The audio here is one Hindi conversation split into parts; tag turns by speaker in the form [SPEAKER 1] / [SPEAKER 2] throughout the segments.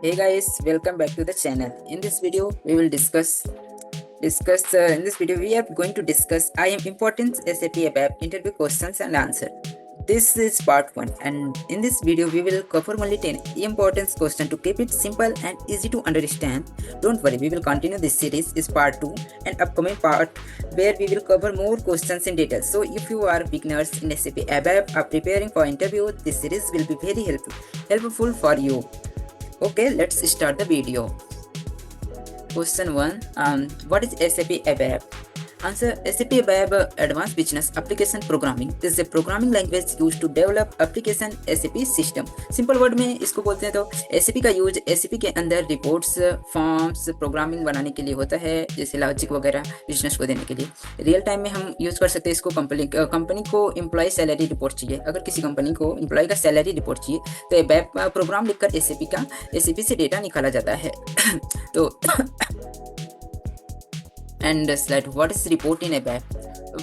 [SPEAKER 1] Hey guys, welcome back to the channel. In this video, we will discuss. In this video, we are going to discuss I am important SAP ABAP interview questions and answer. This is part 1, and in this video, we will cover only 10 important questions to keep it simple and easy to understand. Don't worry, we will continue this series is part 2 and upcoming part where we will cover more questions in detail. So if you are beginners in SAP ABAP or preparing for interview, this series will be very helpful for you. Okay, let's start the video. Question 1. What is SAP ABAP? Answer: SAP ABAP Advanced Business Application Programming is a programming language used to develop application SAP system. Simple word में इसको बोलते हैं तो SAP का यूज SAP के अंदर रिपोर्ट्स, फॉर्म्स, प्रोग्रामिंग बनाने के लिए होता है, जैसे लॉजिक वगैरह बिजनेस को देने के लिए. रियल टाइम में हम यूज कर सकते हैं इसको. कंपनी को एम्प्लॉय सैलरी रिपोर्ट चाहिए. अगर किसी कंपनी को एम्प्लॉय का सैलरी रिपोर्ट चाहिए तो ABAP प्रोग्राम लिखकर SAP से डेटा निकाला जाता है. तो and slide what is report in ABAP.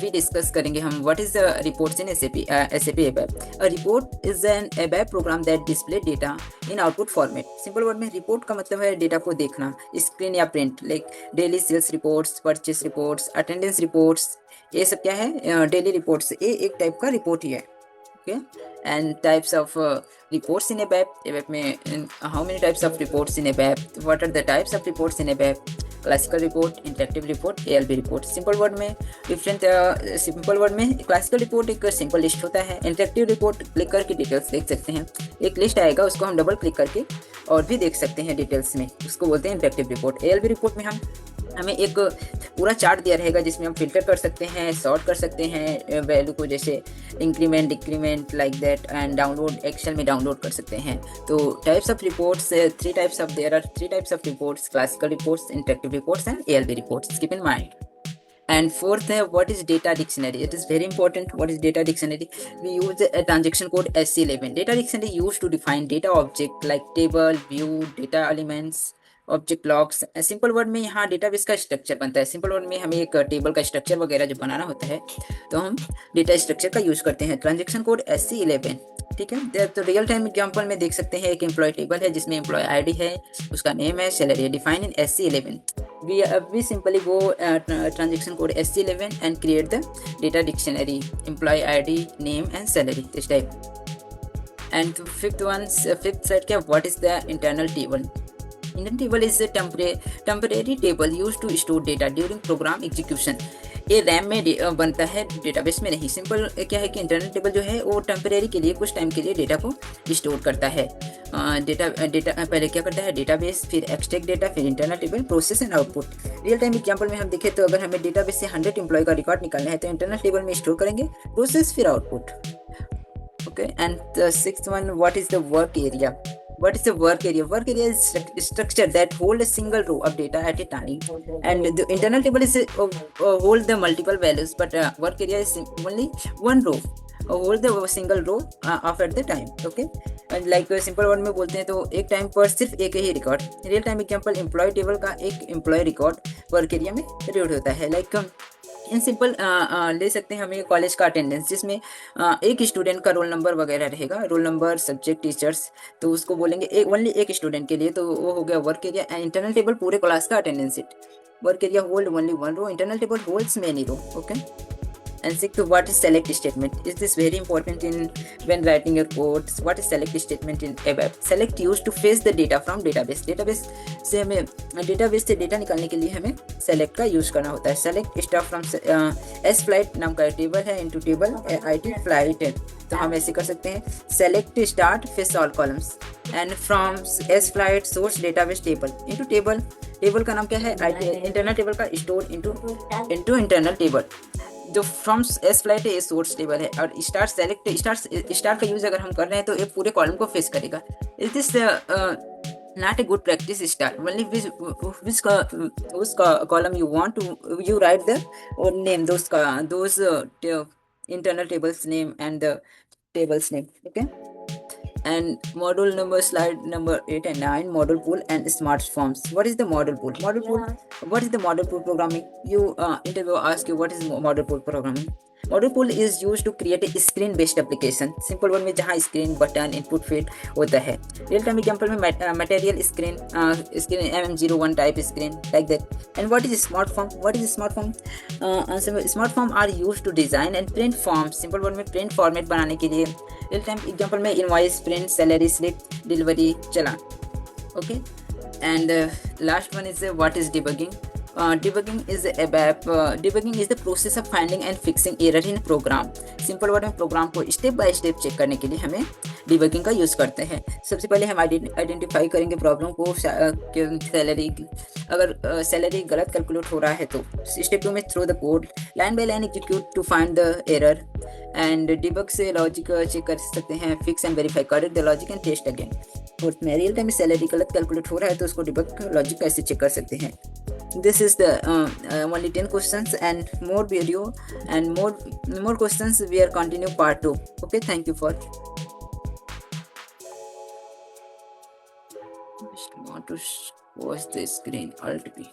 [SPEAKER 1] We discuss करेंगे हम what is the reports in SAP ABAP. A report is an ABAP program that display data in output format. Simple word में रिपोर्ट का मतलब है डेटा को देखना, स्क्रीन या print. Like daily sales reports, purchase reports, attendance reports, ये सब क्या है? Daily reports. ये एक टाइप का रिपोर्ट ही है. Okay, and types of reports in ABAP में how many types of reports in ABAP? What are the types of reports in ABAP? Classical report, interactive report, ALB report. Simple word में सिंपल वर्ड में क्लासिकल रिपोर्ट एक सिंपल लिस्ट होता है. इंटरेक्टिव रिपोर्ट क्लिक करके डिटेल्स देख सकते हैं. एक लिस्ट आएगा, उसको हम डबल क्लिक करके और भी देख सकते हैं डिटेल्स में, उसको बोलते हैं इंटरेक्टिव रिपोर्ट. ALB रिपोर्ट में हमें एक पूरा चार्ट दिया रहेगा जिसमें हम फिल्टर कर सकते हैं, सॉर्ट कर सकते हैं वैल्यू को, जैसे increment, decrement, like that, and download Excel में डाउनलोड कर सकते हैं. तो types of reports, there are three types of reports: classical reports, interactive reports and ALB reports. Keep in mind. And fourth है what is data dictionary. It is very important. What is data dictionary? We use a transaction code SC11. Data dictionary used to define data object like table, view, data elements, object logs. Simple word में यहाँ डेटाबेस का स्ट्रक्चर बनता है. सिंपल वर्ड में हमें एक टेबल का स्ट्रक्चर वगैरह जो बनाना होता है तो हम डेटा स्ट्रक्चर का यूज करते हैं. Transaction code SC11. ठीक है, तो रियल टाइम एग्जांपल में देख सकते हैं एक एम्प्लॉय टेबल है जिसमें एम्प्लॉय ID है, उसका नेम है, सैलरी है, define in SC11. we simply go transaction code SC11 and create the data dictionary, employee ID, name and salary, this type. And fifth slide क्या, what is the internal table? Internal table is a temporary table used to store data during program execution. ये रैम में बनता है, डेटाबेस में नहीं. सिंपल क्या है कि इंटरनल टेबल जो है वो टेम्परेरी के लिए, कुछ टाइम के लिए डेटा को स्टोर करता है. डेटा पहले क्या करता है? डेटाबेस, फिर एक्सट्रैक्ट डेटा, फिर internal table, process and output. Real time example में हम देखें तो अगर हमें डेटाबेस से 100 एम्प्लॉय का रिकॉर्ड निकालना है तो इंटरनल टेबल में स्टोर करेंगे, प्रोसेस फिर output. Okay, and the sixth one, what is the work area? What is the work area? Work area is structure that hold a single row of data at a time, and the internal table is hold the multiple values, but work area is only one row, hold the single row of at the time. Okay, and like simple word में बोलते हैं तो एक टाइम पर सिर्फ एक ही record. Real time example, employee table का एक एम्प्लॉय रिकॉर्ड वर्क एरिया में रीड होता है. लाइक इन सिंपल ले सकते हैं हमें कॉलेज का अटेंडेंस, जिसमें एक स्टूडेंट का रोल नंबर वगैरह रहेगा, रोल नंबर, सब्जेक्ट, टीचर्स, तो उसको बोलेंगे ओनली एक स्टूडेंट के लिए, तो वो हो गया work area. And internal table पूरे क्लास का attendance sheet. Work area hold only one row, internal table holds many row. Okay, and sixth, what is select statement? Is this very important in when writing your codes? What is select statement in ABAP? Select used to fetch the data from database. Database से डेटा निकालने के लिए हमें select का यूज करना होता है. Select star from S flight नाम का टेबल है, into टेबल IT flight है, तो हम ऐसे कर सकते हैं select start fetch all columns and from S flight source database table into table. Table का नाम क्या है? इंटरनल टेबल का स्टोर into इंटरनल टेबल. जो फ्रॉम S फ्लाइट है, ये सोर्स टेबल है. और स्टार का यूज अगर हम कर रहे हैं तो ये पूरे कॉलम को फेस करेगा. Is this not a good practice? Start only which column you want to, you write the or name those internal tables name and the tables name. Okay, and module number, slide number 8 and 9, model pool and smart forms. What is the model pool? What is the model pool programming? You interview ask you what is model pool programming. Module pool is use to create a screen based application, simple word में जहाँ स्क्रीन बटन इनपुट फीड होता है। रियल टाइम एग्जांपल में material screen screen MM01 type screen like that. And what is smart form? What is smart form? Smart form are use to design and print form, simple word में प्रिंट फॉर्मेट बनाने के लिए। रियल टाइम एग्जांपल में invoice, print, salary slip, delivery, challan. Okay, and last one is what is debugging? Debugging is debugging is the process of finding and fixing error in program, simple word में प्रोग्राम को स्टेप बाय स्टेप चेक करने के लिए हमें डिबगिंग का यूज़ करते हैं। सबसे पहले हम आइडेंटिफाई करेंगे प्रॉब्लम को। सैलरी, अगर सैलरी गलत कैलकुलेट हो रहा है तो स्टेप 2 में through the code line by line execute to find the error. And debug से लॉजिक चेक कर सकते हैं, fix and verify, correct the logic and test again. Fourth में रियल टाइम में सैलरी गलत कैलकुलेट हो रहा है तो उसको डिबग लॉजिक कैसे चेक कर सकते हैं। This is the only 10 questions and more video and more questions we are continue part 2. Okay, thank you for just want to watch the screen. Alt P.